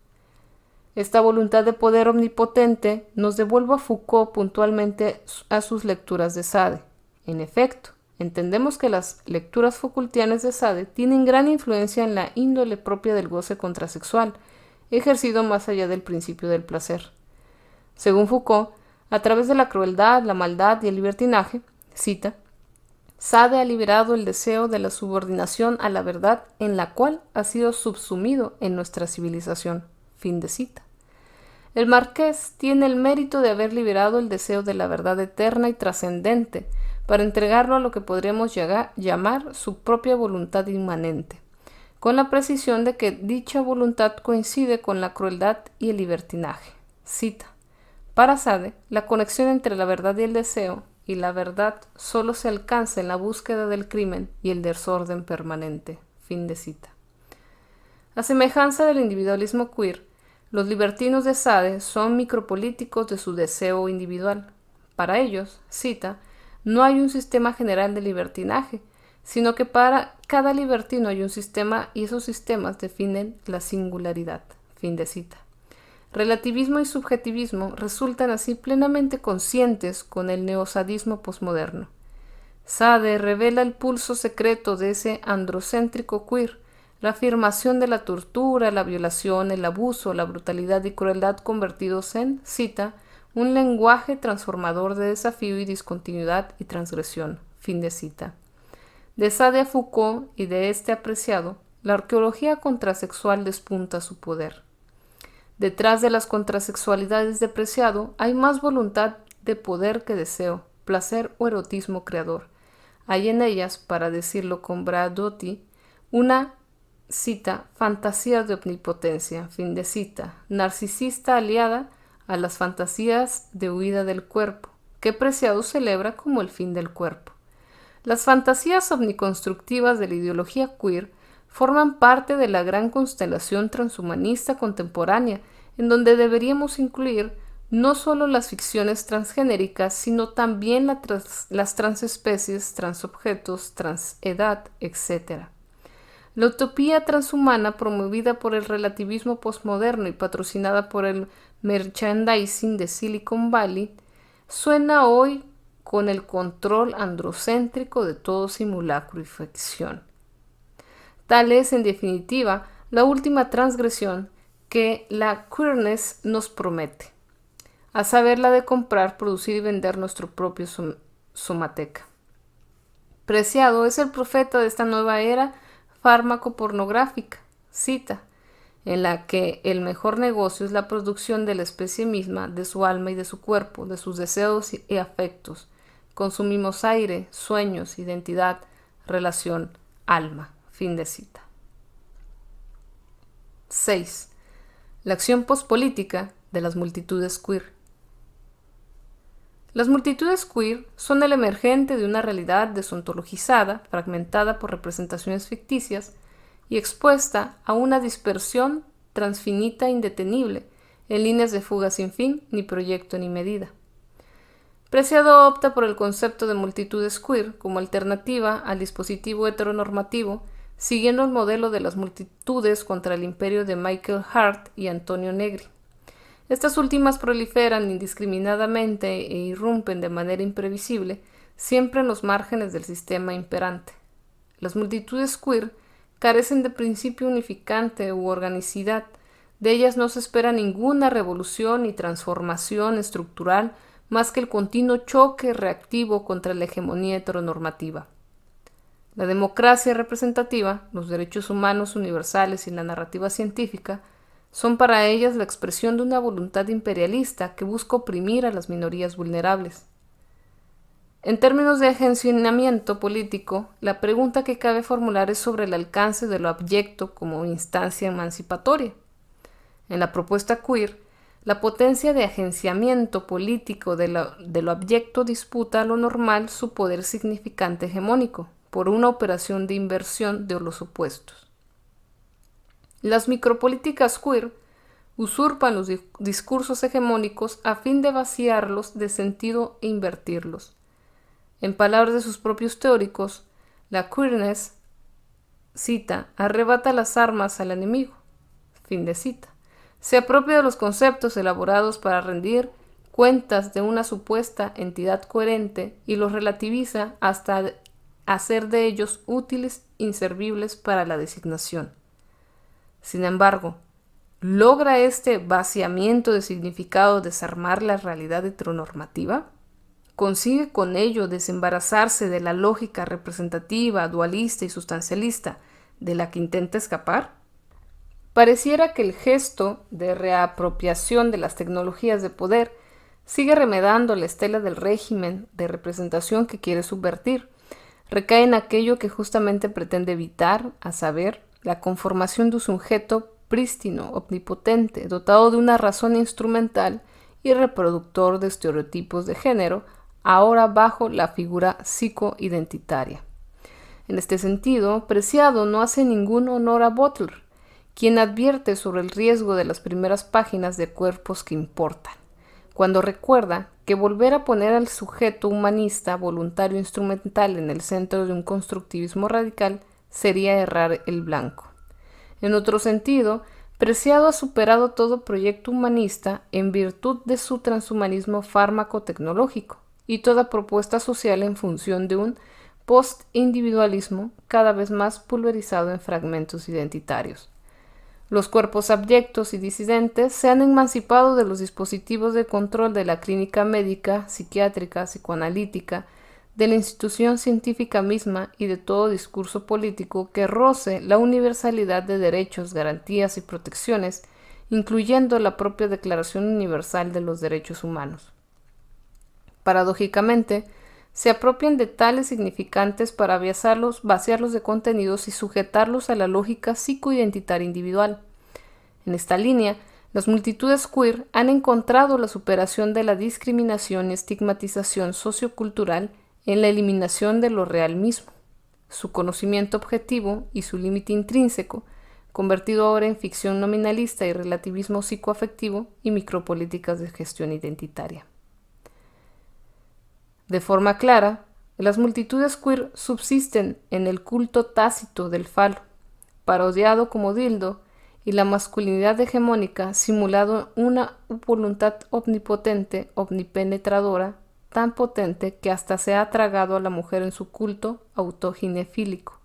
Esta voluntad de poder omnipotente nos devuelve a Foucault puntualmente a sus lecturas de Sade. En efecto, entendemos que las lecturas Foucaultianas de Sade tienen gran influencia en la índole propia del goce contrasexual, ejercido más allá del principio del placer. Según Foucault, a través de la crueldad, la maldad y el libertinaje, cita, Sade ha liberado el deseo de la subordinación a la verdad en la cual ha sido subsumido en nuestra civilización. Fin de cita. El marqués tiene el mérito de haber liberado el deseo de la verdad eterna y trascendente para entregarlo a lo que podríamos llamar su propia voluntad inmanente, con la precisión de que dicha voluntad coincide con la crueldad y el libertinaje. Cita. Para Sade, la conexión entre la verdad y el deseo y la verdad solo se alcanza en la búsqueda del crimen y el desorden permanente. Fin de cita. A semejanza del individualismo queer, los libertinos de Sade son micropolíticos de su deseo individual. Para ellos, cita, no hay un sistema general de libertinaje, sino que para cada libertino hay un sistema y esos sistemas definen la singularidad. Fin de cita. Relativismo y subjetivismo resultan así plenamente conscientes con el neosadismo posmoderno. Sade revela el pulso secreto de ese androcéntrico queer, la afirmación de la tortura, la violación, el abuso, la brutalidad y crueldad convertidos en, cita, un lenguaje transformador de desafío y discontinuidad y transgresión. Fin de cita. De Sade a Foucault y de este apreciado, la arqueología contrasexual despunta su poder. Detrás de las contrasexualidades de Preciado hay más voluntad de poder que deseo, placer o erotismo creador. Hay en ellas, para decirlo con Bradotti, una, cita, fantasía de omnipotencia, fin de cita, narcisista aliada a las fantasías de huida del cuerpo, que Preciado celebra como el fin del cuerpo. Las fantasías omniconstructivas de la ideología queer forman parte de la gran constelación transhumanista contemporánea, en donde deberíamos incluir no solo las ficciones transgenéricas, sino también las transespecies, transobjetos, transedad, etc. La utopía transhumana promovida por el relativismo postmoderno y patrocinada por el merchandising de Silicon Valley suena hoy con el control androcéntrico de todo simulacro y ficción. Tal es, en definitiva, la última transgresión que la queerness nos promete, a saber la de comprar, producir y vender nuestro propio somateca. Preciado es el profeta de esta nueva era fármaco-pornográfica, cita, en la que el mejor negocio es la producción de la especie misma, de su alma y de su cuerpo, de sus deseos y afectos. Consumimos aire, sueños, identidad, relación, alma. Fin de cita. 6. La acción pospolítica de las multitudes queer. Las multitudes queer son el emergente de una realidad desontologizada, fragmentada por representaciones ficticias y expuesta a una dispersión transfinita e indetenible, en líneas de fuga sin fin, ni proyecto ni medida. Preciado opta por el concepto de multitudes queer como alternativa al dispositivo heteronormativo, siguiendo el modelo de las multitudes contra el imperio de Michael Hart y Antonio Negri. Estas últimas proliferan indiscriminadamente e irrumpen de manera imprevisible, siempre en los márgenes del sistema imperante. Las multitudes queer carecen de principio unificante u organicidad, de ellas no se espera ninguna revolución ni transformación estructural más que el continuo choque reactivo contra la hegemonía heteronormativa. La democracia representativa, los derechos humanos universales y la narrativa científica son para ellas la expresión de una voluntad imperialista que busca oprimir a las minorías vulnerables. En términos de agenciamiento político, la pregunta que cabe formular es sobre el alcance de lo abyecto como instancia emancipatoria. En la propuesta queer, la potencia de agenciamiento político de lo abyecto disputa a lo normal su poder significante hegemónico, por una operación de inversión de los opuestos. Las micropolíticas queer usurpan los discursos hegemónicos a fin de vaciarlos de sentido e invertirlos. En palabras de sus propios teóricos, la queerness, cita, arrebata las armas al enemigo, fin de cita. Se apropia de los conceptos elaborados para rendir cuentas de una supuesta entidad coherente y los relativiza hasta hacer de ellos útiles, inservibles para la designación. Sin embargo, ¿logra este vaciamiento de significado desarmar la realidad heteronormativa? ¿Consigue con ello desembarazarse de la lógica representativa, dualista y sustancialista de la que intenta escapar? Pareciera que el gesto de reapropiación de las tecnologías de poder sigue remedando la estela del régimen de representación que quiere subvertir. Recae en aquello que justamente pretende evitar, a saber, la conformación de un sujeto prístino, omnipotente, dotado de una razón instrumental y reproductor de estereotipos de género, ahora bajo la figura psicoidentitaria. En este sentido, Preciado no hace ningún honor a Butler, quien advierte sobre el riesgo de las primeras páginas de Cuerpos que importan, cuando recuerda que volver a poner al sujeto humanista voluntario instrumental en el centro de un constructivismo radical sería errar el blanco. En otro sentido, Preciado ha superado todo proyecto humanista en virtud de su transhumanismo fármaco-tecnológico y toda propuesta social en función de un post-individualismo cada vez más pulverizado en fragmentos identitarios. Los cuerpos abyectos y disidentes se han emancipado de los dispositivos de control de la clínica médica, psiquiátrica, psicoanalítica, de la institución científica misma y de todo discurso político que roce la universalidad de derechos, garantías y protecciones, incluyendo la propia Declaración Universal de los Derechos Humanos. Paradójicamente, se apropian de tales significantes para vaciarlos de contenidos y sujetarlos a la lógica psicoidentitaria individual. En esta línea, las multitudes queer han encontrado la superación de la discriminación y estigmatización sociocultural en la eliminación de lo real mismo, su conocimiento objetivo y su límite intrínseco, convertido ahora en ficción nominalista y relativismo psicoafectivo y micropolíticas de gestión identitaria. De forma clara, las multitudes queer subsisten en el culto tácito del falo, parodiado como dildo, y la masculinidad hegemónica simulado una voluntad omnipotente, omnipenetradora, tan potente que hasta se ha tragado a la mujer en su culto autoginefílico.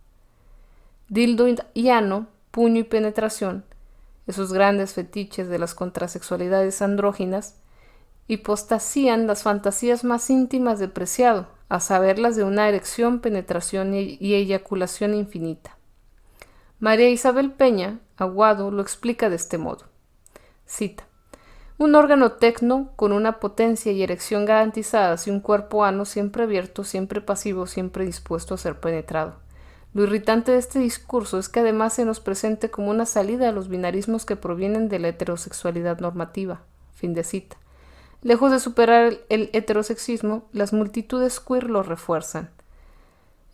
Dildo y ano, puño y penetración, esos grandes fetiches de las contrasexualidades andróginas, hipostasían las fantasías más íntimas de Preciado, a saber las de una erección, penetración y eyaculación infinita. María Isabel Peña, Aguado, lo explica de este modo. Cita: un órgano tecno con una potencia y erección garantizadas y un cuerpo ano siempre abierto, siempre pasivo, siempre dispuesto a ser penetrado. Lo irritante de este discurso es que además se nos presente como una salida a los binarismos que provienen de la heterosexualidad normativa. Fin de cita. Lejos de superar el heterosexismo, las multitudes queer lo refuerzan.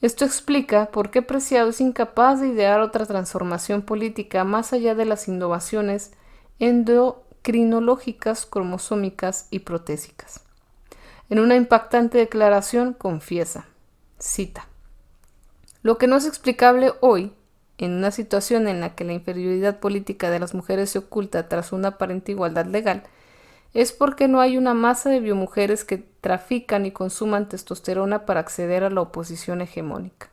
Esto explica por qué Preciado es incapaz de idear otra transformación política más allá de las innovaciones endocrinológicas, cromosómicas y protésicas. En una impactante declaración confiesa, cita: lo que no es explicable hoy, en una situación en la que la inferioridad política de las mujeres se oculta tras una aparente igualdad legal, es porque no hay una masa de biomujeres que trafican y consuman testosterona para acceder a la oposición hegemónica.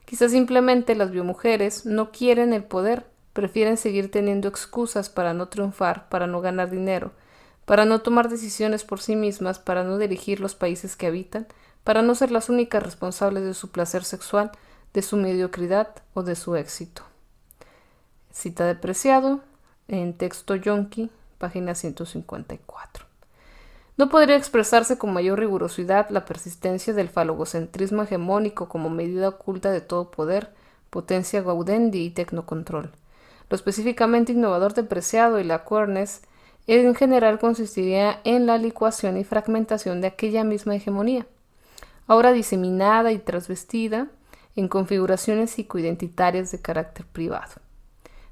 Quizás simplemente las biomujeres no quieren el poder, prefieren seguir teniendo excusas para no triunfar, para no ganar dinero, para no tomar decisiones por sí mismas, para no dirigir los países que habitan, para no ser las únicas responsables de su placer sexual, de su mediocridad o de su éxito. Cita de Preciado en texto Yonki, página 154. No podría expresarse con mayor rigurosidad la persistencia del falogocentrismo hegemónico como medida oculta de todo poder, potencia gaudendi y tecnocontrol. Lo específicamente innovador de Preciado y Laquernes en general consistiría en la licuación y fragmentación de aquella misma hegemonía, ahora diseminada y trasvestida en configuraciones psicoidentitarias de carácter privado.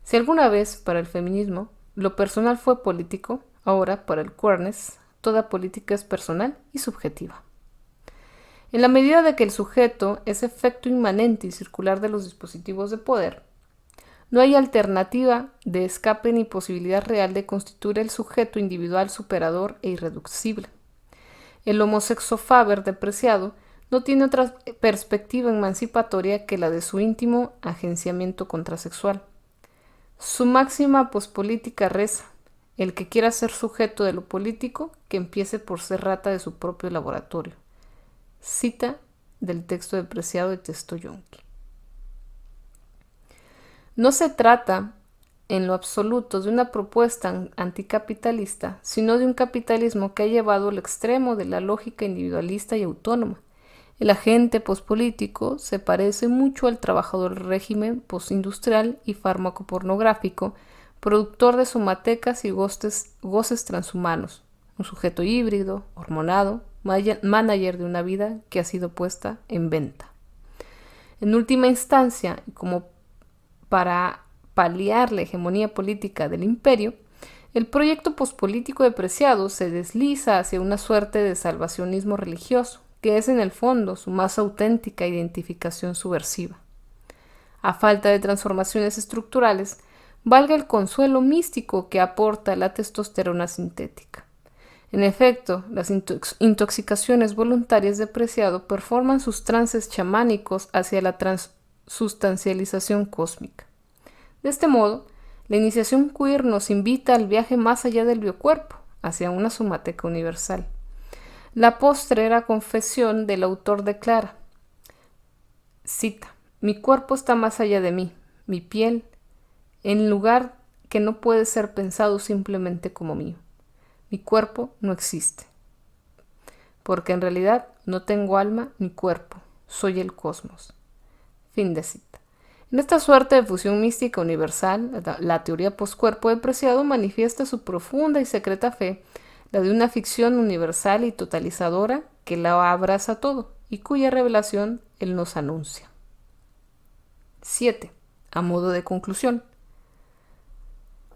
Si alguna vez para el feminismo lo personal fue político, ahora para el Quernes toda política es personal y subjetiva. En la medida de que el sujeto es efecto inmanente y circular de los dispositivos de poder, no hay alternativa de escape ni posibilidad real de constituir el sujeto individual superador e irreducible. El homosexofaber de Preciado no tiene otra perspectiva emancipatoria que la de su íntimo agenciamiento contrasexual. Su máxima pospolítica reza: el que quiera ser sujeto de lo político, que empiece por ser rata de su propio laboratorio. Cita del texto de Preciado de texto Yonki. No se trata, en lo absoluto, de una propuesta anticapitalista, sino de un capitalismo que ha llevado al extremo de la lógica individualista y autónoma. El agente pospolítico se parece mucho al trabajador del régimen postindustrial y fármaco pornográfico, productor de somatecas y goces transhumanos, un sujeto híbrido, hormonado, manager de una vida que ha sido puesta en venta. En última instancia, y como para paliar la hegemonía política del imperio, el proyecto pospolítico de Preciado se desliza hacia una suerte de salvacionismo religioso, que es en el fondo su más auténtica identificación subversiva. A falta de transformaciones estructurales, valga el consuelo místico que aporta la testosterona sintética. En efecto, las intoxicaciones voluntarias de Preciado performan sus trances chamánicos hacia la transustancialización cósmica. De este modo, la iniciación queer nos invita al viaje más allá del biocuerpo, hacia una somateca universal. La postrera confesión del autor declara, cita: mi cuerpo está más allá de mí, mi piel, en lugar que no puede ser pensado simplemente como mío. Mi cuerpo no existe, porque en realidad no tengo alma ni cuerpo, soy el cosmos. Fin de cita. En esta suerte de fusión mística universal, la teoría poscuerpo de Preciado manifiesta su profunda y secreta fe, la de una ficción universal y totalizadora que la abraza todo y cuya revelación él nos anuncia. 7. A modo de conclusión.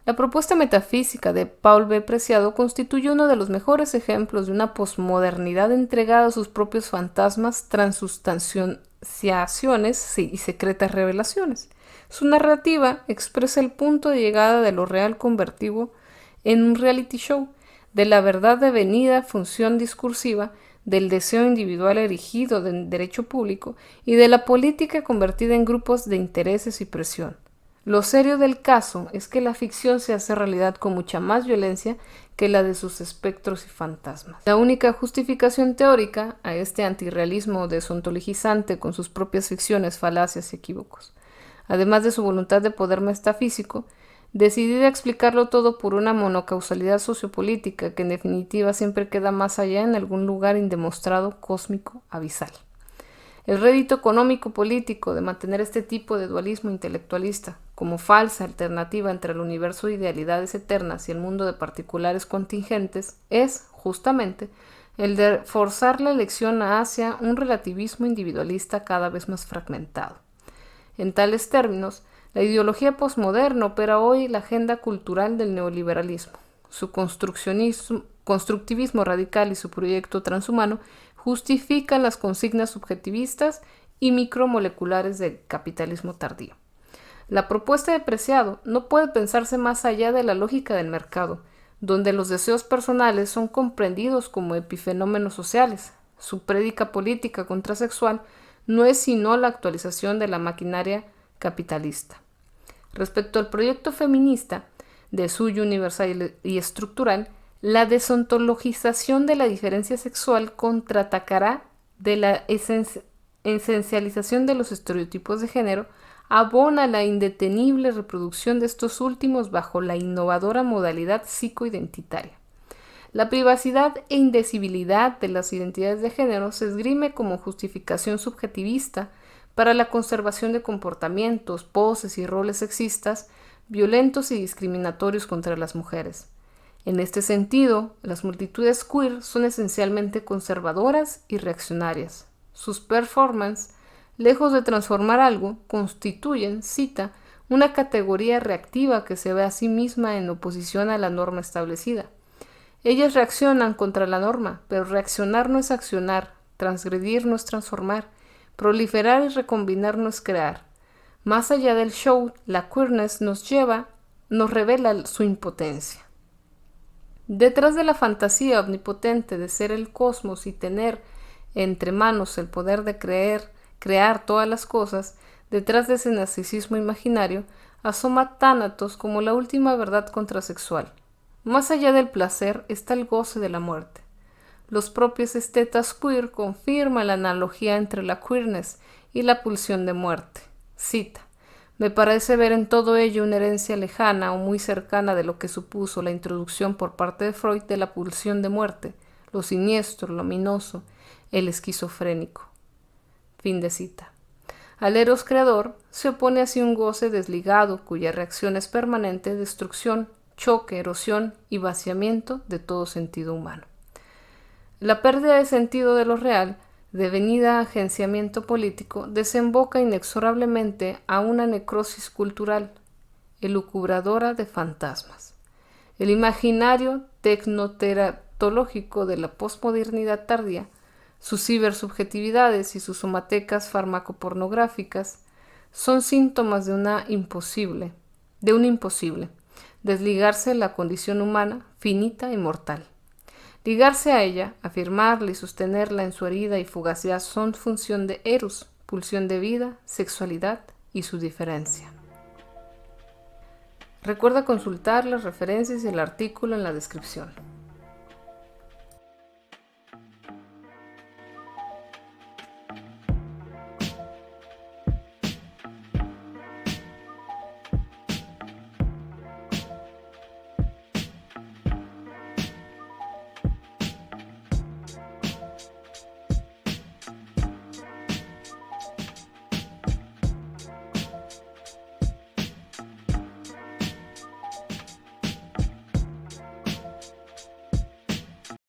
La propuesta metafísica de Paul B. Preciado constituye uno de los mejores ejemplos de una posmodernidad entregada a sus propios fantasmas, transustanciaciones y secretas revelaciones. Su narrativa expresa el punto de llegada de lo real convertido en un reality show, de la verdad devenida función discursiva, del deseo individual erigido en derecho público y de la política convertida en grupos de intereses y presión. Lo serio del caso es que la ficción se hace realidad con mucha más violencia que la de sus espectros y fantasmas. La única justificación teórica a este antirrealismo desontologizante con sus propias ficciones, falacias y equívocos, además de su voluntad de poder metafísico, decidida a explicarlo todo por una monocausalidad sociopolítica que en definitiva siempre queda más allá en algún lugar indemostrado cósmico abisal. El rédito económico-político de mantener este tipo de dualismo intelectualista como falsa alternativa entre el universo de idealidades eternas y el mundo de particulares contingentes es, justamente, el de forzar la elección hacia un relativismo individualista cada vez más fragmentado. En tales términos, la ideología posmoderna opera hoy la agenda cultural del neoliberalismo. Su constructivismo radical y su proyecto transhumano justifican las consignas subjetivistas y micromoleculares del capitalismo tardío. La propuesta de Preciado no puede pensarse más allá de la lógica del mercado, donde los deseos personales son comprendidos como epifenómenos sociales. Su prédica política contrasexual no es sino la actualización de la maquinaria capitalista. Respecto al proyecto feminista, de suyo universal y estructural, la desontologización de la diferencia sexual contraatacará de la esencialización de los estereotipos de género abona la indetenible reproducción de estos últimos bajo la innovadora modalidad psicoidentitaria. La privacidad e indecibilidad de las identidades de género se esgrime como justificación subjetivista para la conservación de comportamientos, poses y roles sexistas, violentos y discriminatorios contra las mujeres. En este sentido, las multitudes queer son esencialmente conservadoras y reaccionarias. Sus performances, lejos de transformar algo, constituyen, cita, una categoría reactiva que se ve a sí misma en oposición a la norma establecida. Ellas reaccionan contra la norma, pero reaccionar no es accionar, transgredir no es transformar, proliferar y recombinar no es crear. Más allá del show, la queerness nos revela su impotencia. Detrás de la fantasía omnipotente de ser el cosmos y tener entre manos el poder de crear todas las cosas, detrás de ese narcisismo imaginario, asoma Thanatos como la última verdad contrasexual. Más allá del placer está el goce de la muerte. Los propios estetas queer confirman la analogía entre la queerness y la pulsión de muerte. Cita: me parece ver en todo ello una herencia lejana o muy cercana de lo que supuso la introducción por parte de Freud de la pulsión de muerte, lo siniestro, lo ominoso, el esquizofrénico. Fin de cita. Al eros creador se opone así un goce desligado cuya reacción es permanente destrucción, choque, erosión y vaciamiento de todo sentido humano. La pérdida de sentido de lo real, devenida agenciamiento político, desemboca inexorablemente a una necrosis cultural, elucubradora de fantasmas. El imaginario tecnoteratológico de la posmodernidad tardía, sus cibersubjetividades y sus somatecas farmacopornográficas son síntomas de un imposible, desligarse de la condición humana, finita y mortal. Ligarse a ella, afirmarla y sostenerla en su herida y fugacidad son función de eros, pulsión de vida, sexualidad y su diferencia. Recuerda consultar las referencias y el artículo en la descripción.